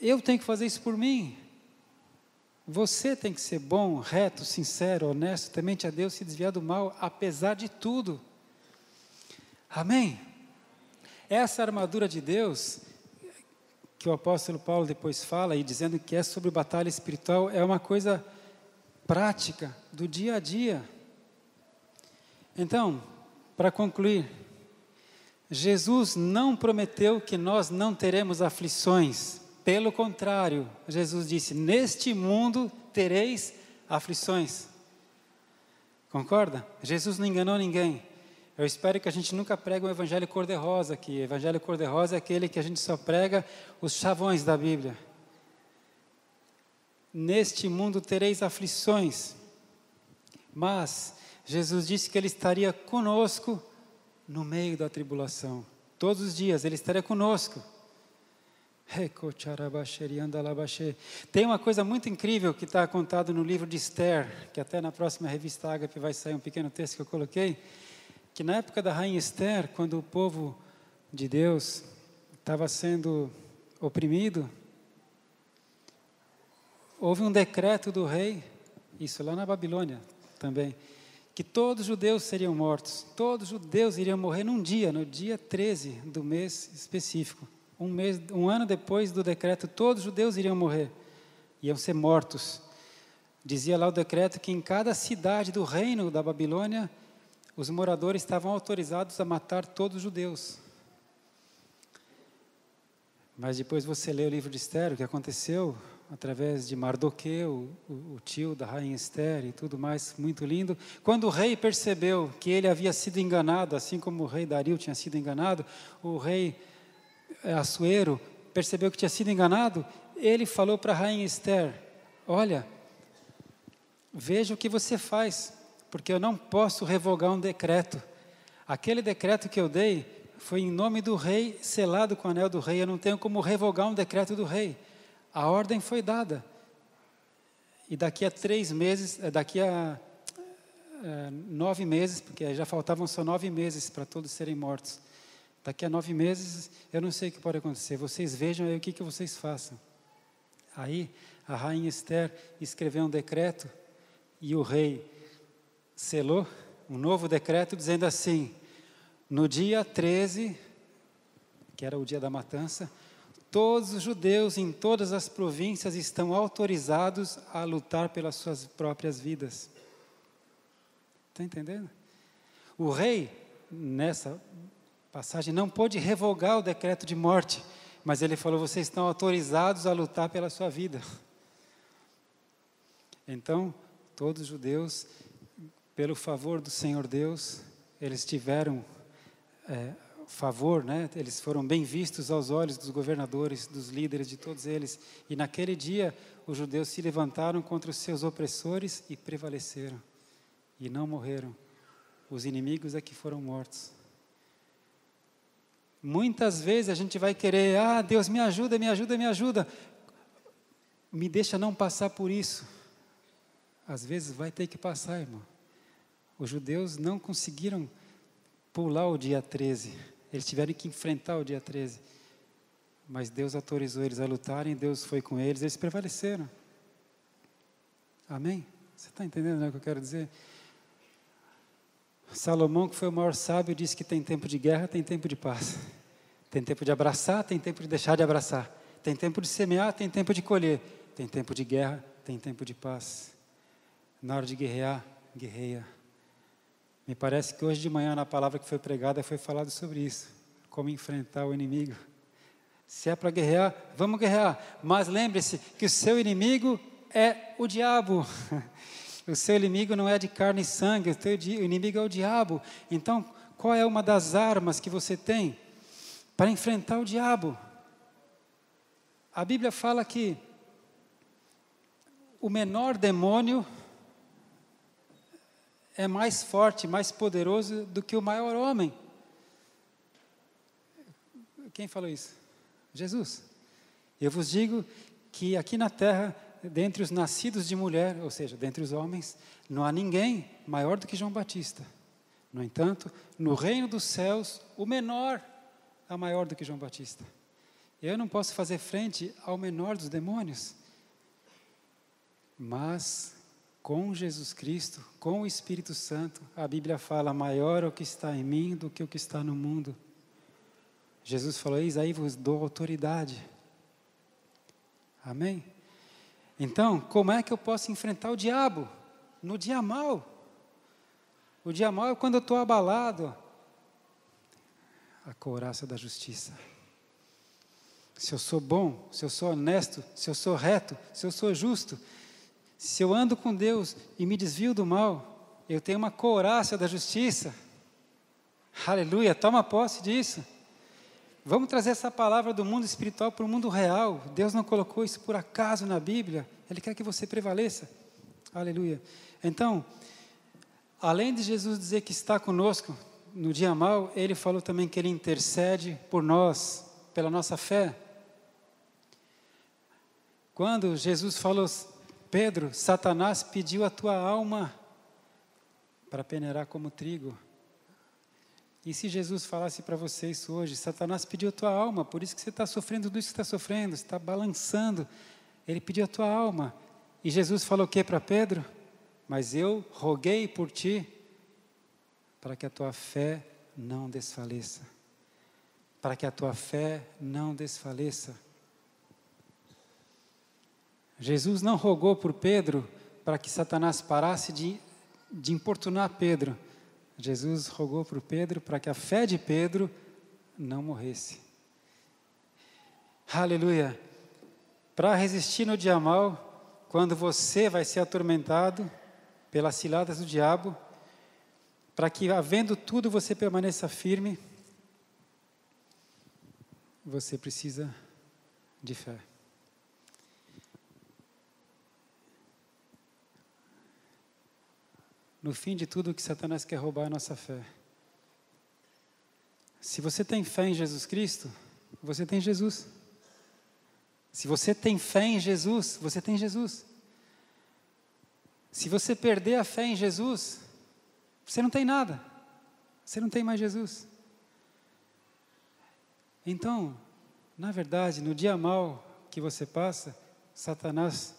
A: Eu tenho que fazer isso por mim. Você tem que ser bom, reto, sincero, honesto, temente a Deus, se desviar do mal, apesar de tudo. Amém? Essa armadura de Deus, que o apóstolo Paulo depois fala, e dizendo que é sobre batalha espiritual, é uma coisa prática, do dia a dia. Então, para concluir, Jesus não prometeu que nós não teremos aflições. Pelo contrário, Jesus disse, neste mundo tereis aflições. Concorda? Jesus não enganou ninguém. Eu espero que a gente nunca pregue o evangelho cor-de-rosa aqui. O evangelho cor-de-rosa é aquele que a gente só prega os chavões da Bíblia. Neste mundo tereis aflições. Mas Jesus disse que Ele estaria conosco no meio da tribulação. Todos os dias Ele estaria conosco. Tem uma coisa muito incrível que está contado no livro de Esther, que até na próxima revista Ágape vai sair um pequeno texto que eu coloquei, que na época da rainha Esther, quando o povo de Deus estava sendo oprimido, houve um decreto do rei, isso lá na Babilônia também, que todos os judeus seriam mortos, todos os judeus iriam morrer num dia, no dia 13 do mês específico. Um ano depois do decreto, todos os judeus iriam morrer, iam ser mortos. Dizia lá o decreto que em cada cidade do reino da Babilônia, os moradores estavam autorizados a matar todos os judeus. Mas depois você lê o livro de Esther, o que aconteceu através de Mardoqueu, o tio da rainha Esther e tudo mais, muito lindo. Quando o rei percebeu que ele havia sido enganado, assim como o rei Dario tinha sido enganado, o rei Assuero percebeu que tinha sido enganado, ele falou para a rainha Esther: olha, veja o que você faz, porque eu não posso revogar um decreto. Aquele decreto que eu dei foi em nome do rei, selado com o anel do rei, eu não tenho como revogar um decreto do rei. A ordem foi dada. E daqui a 3 meses, daqui a 9 meses, porque já faltavam só 9 meses para todos serem mortos. Daqui a 9 meses, eu não sei o que pode acontecer. Vocês vejam aí o que vocês façam. Aí, a rainha Esther escreveu um decreto e o rei selou um novo decreto dizendo assim: no dia 13, que era o dia da matança, todos os judeus em todas as províncias estão autorizados a lutar pelas suas próprias vidas. Está entendendo? O rei, nessa passagem, não pôde revogar o decreto de morte, mas ele falou: vocês estão autorizados a lutar pela sua vida. Então, todos os judeus, pelo favor do Senhor Deus, eles tiveram favor, né? Eles foram bem vistos aos olhos dos governadores, dos líderes, de todos eles. E naquele dia, os judeus se levantaram contra os seus opressores e prevaleceram. E não morreram. Os inimigos é que foram mortos. Muitas vezes a gente vai querer: Deus me ajuda, me ajuda, me ajuda. Me deixa não passar por isso. Às vezes vai ter que passar, irmão. Os judeus não conseguiram pular o dia 13. Eles tiveram que enfrentar o dia 13. Mas Deus autorizou eles a lutarem, Deus foi com eles, eles prevaleceram. Amém? Você está entendendo, né, o que eu quero dizer? Salomão, que foi o maior sábio, disse que tem tempo de guerra, tem tempo de paz. Tem tempo de abraçar, tem tempo de deixar de abraçar. Tem tempo de semear, tem tempo de colher. Tem tempo de guerra, tem tempo de paz. Na hora de guerrear, guerreia. Me parece que hoje de manhã, na palavra que foi pregada, foi falado sobre isso. Como enfrentar o inimigo. Se é para guerrear, vamos guerrear. Mas lembre-se que o seu inimigo é o diabo. O seu inimigo não é de carne e sangue, o inimigo é o diabo. Então, qual é uma das armas que você tem para enfrentar o diabo? A Bíblia fala que o menor demônio é mais forte, mais poderoso do que o maior homem. Quem falou isso? Jesus. Eu vos digo que aqui na terra, dentre os nascidos de mulher, ou seja, dentre os homens, não há ninguém maior do que João Batista. No entanto, no reino dos céus, o menor é maior do que João Batista. Eu não posso fazer frente ao menor dos demônios, mas com Jesus Cristo, com o Espírito Santo, a Bíblia fala: maior é o que está em mim do que o que está no mundo. Jesus falou: eis aí vos dou autoridade. Amém? Então, como é que eu posso enfrentar o diabo? No dia mau. O dia mau é quando eu estou abalado. A couraça da justiça. Se eu sou bom, se eu sou honesto, se eu sou reto, se eu sou justo, se eu ando com Deus e me desvio do mal, eu tenho uma couraça da justiça. Aleluia, toma posse disso. Vamos trazer essa palavra do mundo espiritual para o mundo real. Deus não colocou isso por acaso na Bíblia. Ele quer que você prevaleça. Aleluia. Então, além de Jesus dizer que está conosco no dia mau, Ele falou também que Ele intercede por nós, pela nossa fé. Quando Jesus falou, Pedro, Satanás pediu a tua alma para peneirar como trigo. E se Jesus falasse para você isso hoje, Satanás pediu a tua alma, por isso que você está sofrendo tudo isso que está sofrendo, você está balançando, ele pediu a tua alma. E Jesus falou o que para Pedro? Mas eu roguei por ti, para que a tua fé não desfaleça. Para que a tua fé não desfaleça. Jesus não rogou por Pedro para que Satanás parasse de importunar Pedro. Jesus rogou por Pedro para que a fé de Pedro não morresse. Aleluia! Para resistir no dia mau, quando você vai ser atormentado pelas ciladas do diabo, para que, havendo tudo, você permaneça firme, você precisa de fé. No fim de tudo, o que Satanás quer roubar é a nossa fé. Se você tem fé em Jesus Cristo, você tem Jesus. Se você tem fé em Jesus, você tem Jesus. Se você perder a fé em Jesus, você não tem nada. Você não tem mais Jesus. Então, na verdade, no dia mau que você passa, Satanás,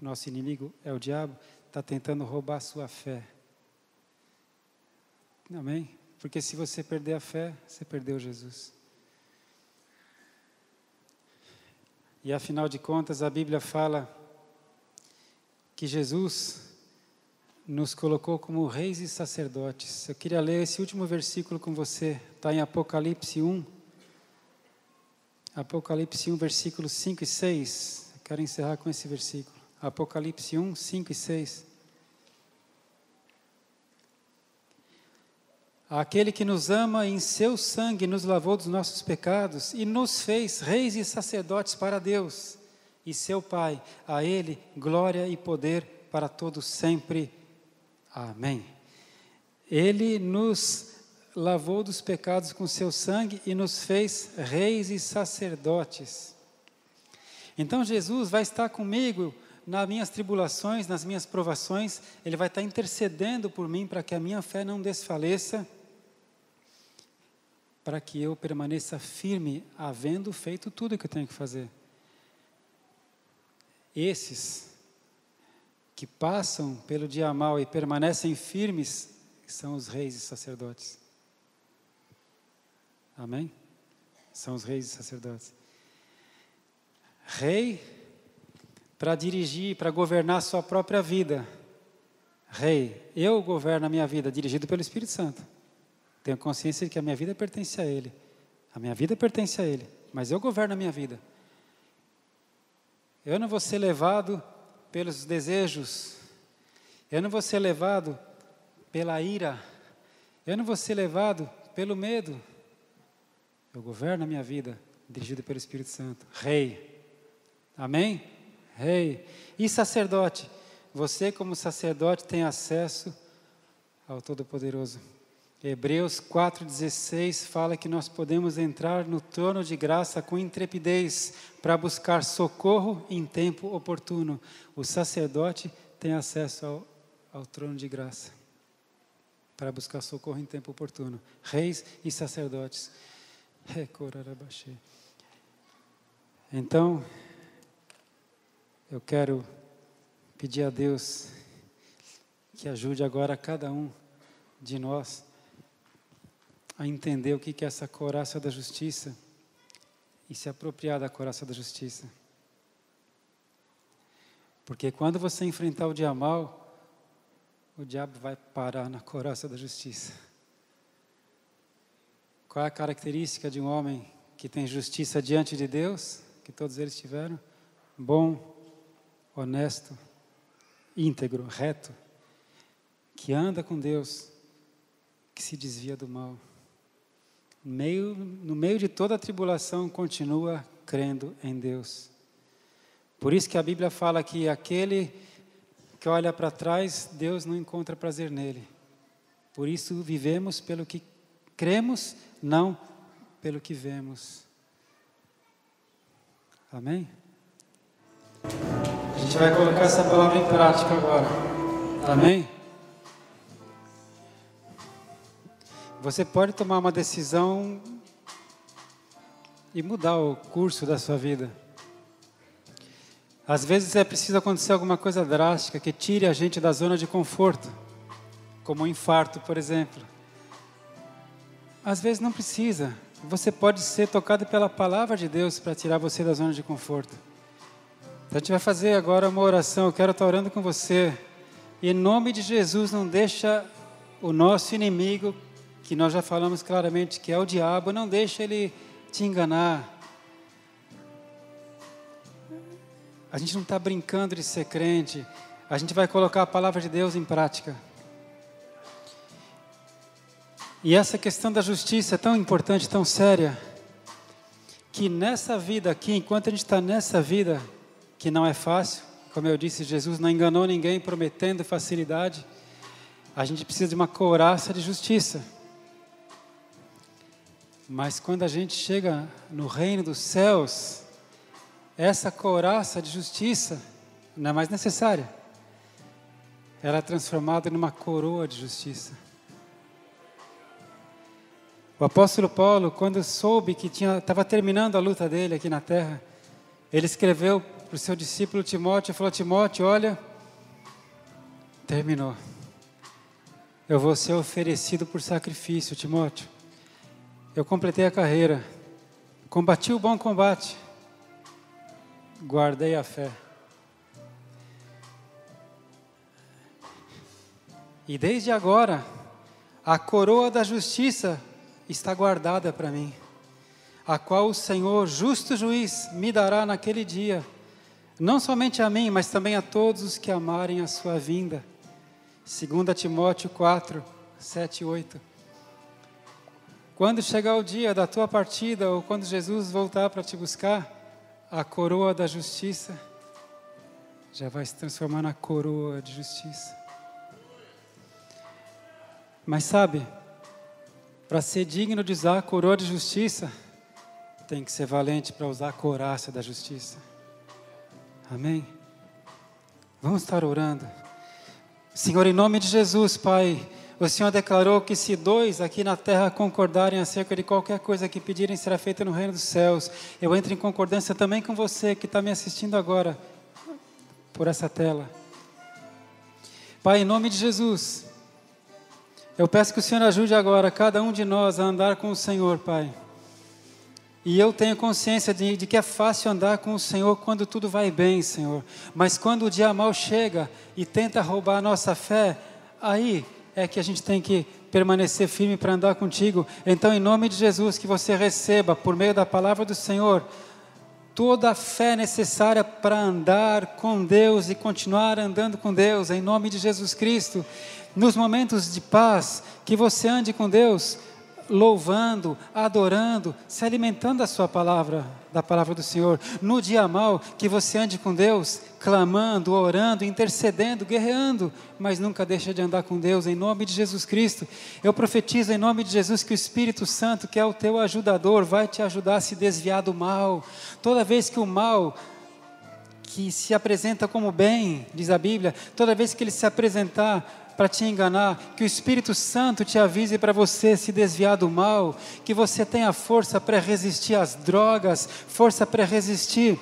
A: nosso inimigo é o diabo, está tentando roubar a sua fé. Amém? Porque se você perder a fé, você perdeu Jesus. E afinal de contas, a Bíblia fala que Jesus nos colocou como reis e sacerdotes. Eu queria ler esse último versículo com você, está em Apocalipse 1. Apocalipse 1, versículos 5 e 6. Eu quero encerrar com esse versículo. Apocalipse 1, 5 e 6. Aquele que nos ama em seu sangue nos lavou dos nossos pecados e nos fez reis e sacerdotes para Deus e seu Pai. A Ele glória e poder para todos sempre. Amém. Ele nos lavou dos pecados com seu sangue e nos fez reis e sacerdotes. Então Jesus vai estar comigo nas minhas tribulações, nas minhas provações. Ele vai estar intercedendo por mim para que a minha fé não desfaleça, para que eu permaneça firme, havendo feito tudo o que eu tenho que fazer. Esses que passam pelo dia mau e permanecem firmes são os reis e sacerdotes. Amém? São os reis e sacerdotes. Rei para dirigir, para governar a sua própria vida. Rei, eu governo a minha vida, dirigido pelo Espírito Santo. Tenho consciência de que a minha vida pertence a Ele. A minha vida pertence a Ele, mas eu governo a minha vida. Eu não vou ser levado pelos desejos. Eu não vou ser levado pela ira. Eu não vou ser levado pelo medo. Eu governo a minha vida, dirigido pelo Espírito Santo. Rei. Amém? Rei. E sacerdote. Você, como sacerdote, tem acesso ao Todo-Poderoso. Hebreus 4,16 fala que nós podemos entrar no trono de graça com intrepidez para buscar socorro em tempo oportuno. O sacerdote tem acesso ao trono de graça para buscar socorro em tempo oportuno. Reis e sacerdotes. Então, eu quero pedir a Deus que ajude agora cada um de nós a entender o que é essa couraça da justiça e se apropriar da couraça da justiça. Porque quando você enfrentar o dia mau, o diabo vai parar na couraça da justiça. Qual é a característica de um homem que tem justiça diante de Deus, que todos eles tiveram? Bom, honesto, íntegro, reto, que anda com Deus, que se desvia do mal. No meio de toda a tribulação, continua crendo em Deus. Por isso que a Bíblia fala que aquele que olha para trás, Deus não encontra prazer nele. Por isso vivemos pelo que cremos, não pelo que vemos. Amém? A gente vai colocar essa palavra em prática agora. Amém? Você pode tomar uma decisão e mudar o curso da sua vida. Às vezes é preciso acontecer alguma coisa drástica que tire a gente da zona de conforto, como um infarto, por exemplo. Às vezes não precisa. Você pode ser tocado pela palavra de Deus para tirar você da zona de conforto. Então a gente vai fazer agora uma oração. Eu quero estar orando com você. E em nome de Jesus, não deixa o nosso inimigo, que nós já falamos claramente que é o diabo, não deixa ele te enganar. A gente não está brincando de ser crente. A gente vai colocar a palavra de Deus em prática. E essa questão da justiça é tão importante, tão séria, que nessa vida aqui, enquanto a gente está nessa vida, que não é fácil, como eu disse, Jesus não enganou ninguém prometendo facilidade, a gente precisa de uma couraça de justiça. Mas quando a gente chega no reino dos céus, essa couraça de justiça não é mais necessária. Ela é transformada numa coroa de justiça. O apóstolo Paulo, quando soube que estava terminando a luta dele aqui na terra, ele escreveu para o seu discípulo Timóteo e falou: Timóteo, olha, terminou. Eu vou ser oferecido por sacrifício, Timóteo. Eu completei a carreira, combati o bom combate, guardei a fé. E desde agora, a coroa da justiça está guardada para mim, a qual o Senhor, justo juiz, me dará naquele dia, não somente a mim, mas também a todos os que amarem a sua vinda. 2 Timóteo 4, 7 e 8. Quando chegar o dia da tua partida, ou quando Jesus voltar para te buscar, a coroa da justiça já vai se transformar na coroa de justiça. Mas sabe, para ser digno de usar a coroa de justiça, tem que ser valente para usar a couraça da justiça. Amém? Vamos estar orando. Senhor, em nome de Jesus, Pai, o Senhor declarou que se 2 aqui na terra concordarem acerca de qualquer coisa que pedirem, será feita no reino dos céus. Eu entro em concordância também com você que está me assistindo agora, por essa tela. Pai, em nome de Jesus, eu peço que o Senhor ajude agora cada um de nós a andar com o Senhor, Pai. E eu tenho consciência de que é fácil andar com o Senhor quando tudo vai bem, Senhor. Mas quando o dia mau chega e tenta roubar a nossa fé, aí é que a gente tem que permanecer firme para andar contigo. Então, em nome de Jesus, que você receba, por meio da palavra do Senhor, toda a fé necessária para andar com Deus e continuar andando com Deus, em nome de Jesus Cristo. Nos momentos de paz, que você ande com Deus, louvando, adorando, se alimentando da sua palavra, da palavra do Senhor. No dia mau, que você ande com Deus, clamando, orando, intercedendo, guerreando, mas nunca deixe de andar com Deus, em nome de Jesus Cristo. Eu profetizo em nome de Jesus que o Espírito Santo, que é o teu ajudador, vai te ajudar a se desviar do mal. Toda vez que o mal, que se apresenta como bem, diz a Bíblia, toda vez que ele se apresentar para te enganar, que o Espírito Santo te avise para você se desviar do mal, que você tenha força para resistir às drogas, força para resistir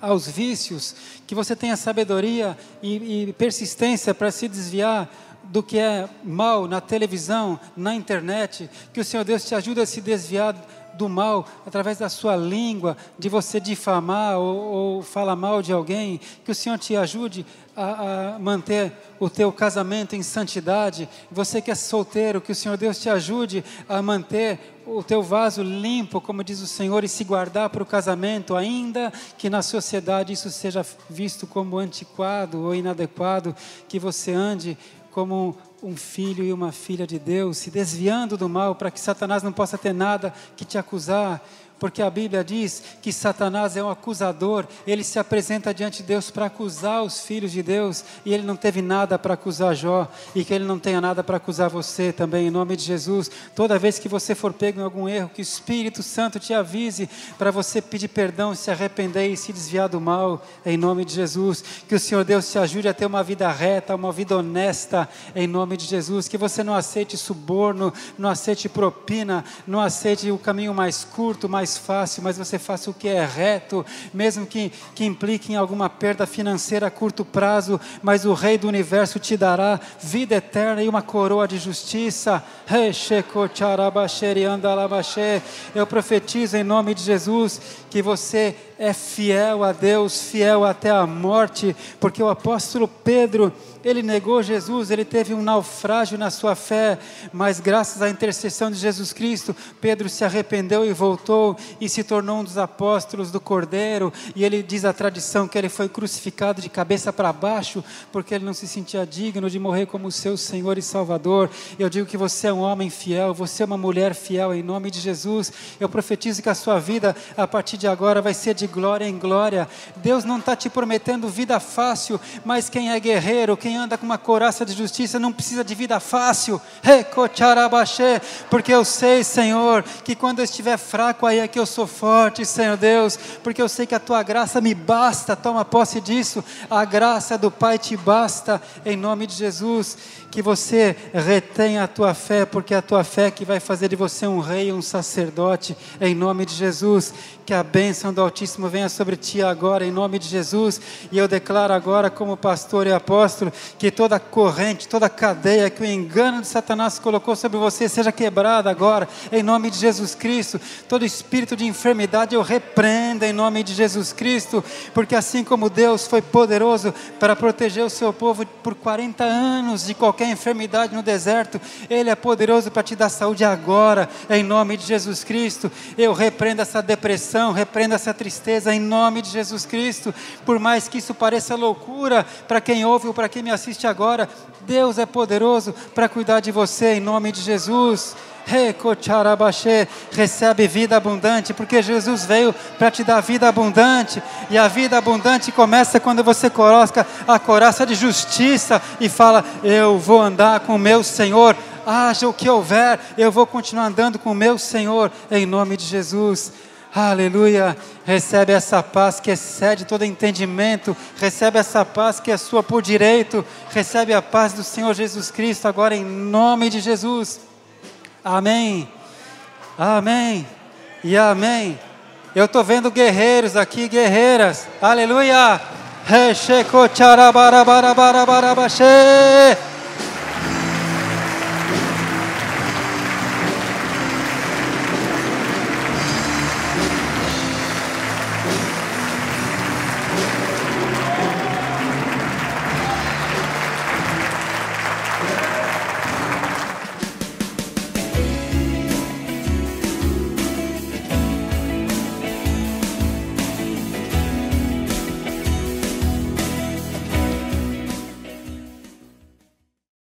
A: aos vícios, que você tenha sabedoria e persistência para se desviar do que é mal na televisão, na internet, que o Senhor Deus te ajude a se desviar do mal, através da sua língua, de você difamar ou falar mal de alguém, que o Senhor te ajude a manter o teu casamento em santidade. Você que é solteiro, que o Senhor Deus te ajude a manter o teu vaso limpo, como diz o Senhor, e se guardar para o casamento, ainda que na sociedade isso seja visto como antiquado ou inadequado, que você ande como um filho e uma filha de Deus, se desviando do mal, para que Satanás não possa ter nada que te acusar. porque a Bíblia diz que Satanás é um acusador, ele se apresenta diante de Deus para acusar os filhos de Deus, e ele não teve nada para acusar Jó, e que ele não tenha nada para acusar você também, em nome de Jesus. Toda vez que você for pego em algum erro, que o Espírito Santo te avise para você pedir perdão, se arrepender e se desviar do mal, em nome de Jesus. Que o Senhor Deus te ajude a ter uma vida reta, uma vida honesta, em nome de Jesus. Que você não aceite suborno, não aceite propina, não aceite o caminho mais curto, mais fácil, mas você faça o que é reto, mesmo que implique em alguma perda financeira a curto prazo, mas o Rei do Universo te dará vida eterna e uma coroa de justiça. Eu profetizo em nome de Jesus que você é fiel a Deus, fiel até a morte, porque o apóstolo Pedro, ele negou Jesus, ele teve um naufrágio na sua fé, mas graças à intercessão de Jesus Cristo, Pedro se arrependeu e voltou, e se tornou um dos apóstolos do Cordeiro, e ele diz a tradição que ele foi crucificado de cabeça para baixo, porque ele não se sentia digno de morrer como seu Senhor e Salvador. Eu digo que você é um homem fiel, você é uma mulher fiel, em nome de Jesus. Eu profetizo que a sua vida, a partir de agora, vai ser de glória em glória. Deus não está te prometendo vida fácil, mas quem é guerreiro, quem anda com uma couraça de justiça, não precisa de vida fácil, porque eu sei, Senhor, que quando eu estiver fraco, aí é que eu sou forte, Senhor Deus, porque eu sei que a tua graça me basta. Toma posse disso, a graça do Pai te basta, em nome de Jesus. Que você retenha a tua fé, porque é a tua fé que vai fazer de você um rei, um sacerdote, em nome de Jesus. Que a bênção do Altíssimo venha sobre ti agora, em nome de Jesus. E eu declaro agora, como pastor e apóstolo, que toda corrente, toda cadeia que o engano de Satanás colocou sobre você seja quebrada agora, em nome de Jesus Cristo. Todo espírito de enfermidade eu repreendo em nome de Jesus Cristo, porque assim como Deus foi poderoso para proteger o seu povo por 40 anos de qualquer enfermidade no deserto, Ele é poderoso para te dar saúde agora, em nome de Jesus Cristo. Eu repreendo essa depressão, repreendo essa tristeza, em nome de Jesus Cristo. Por mais que isso pareça loucura para quem ouve ou para quem me assiste agora, Deus é poderoso para cuidar de você, em nome de Jesus. Recebe vida abundante, porque Jesus veio para te dar vida abundante, e a vida abundante começa quando você coloca a couraça de justiça e fala: eu vou andar com o meu Senhor, haja o que houver, eu vou continuar andando com o meu Senhor, em nome de Jesus. Aleluia. Recebe essa paz que excede todo entendimento, recebe essa paz que é sua por direito, recebe a paz do Senhor Jesus Cristo agora, em nome de Jesus. Amém, amém e amém. Eu estou vendo guerreiros aqui, guerreiras, aleluia.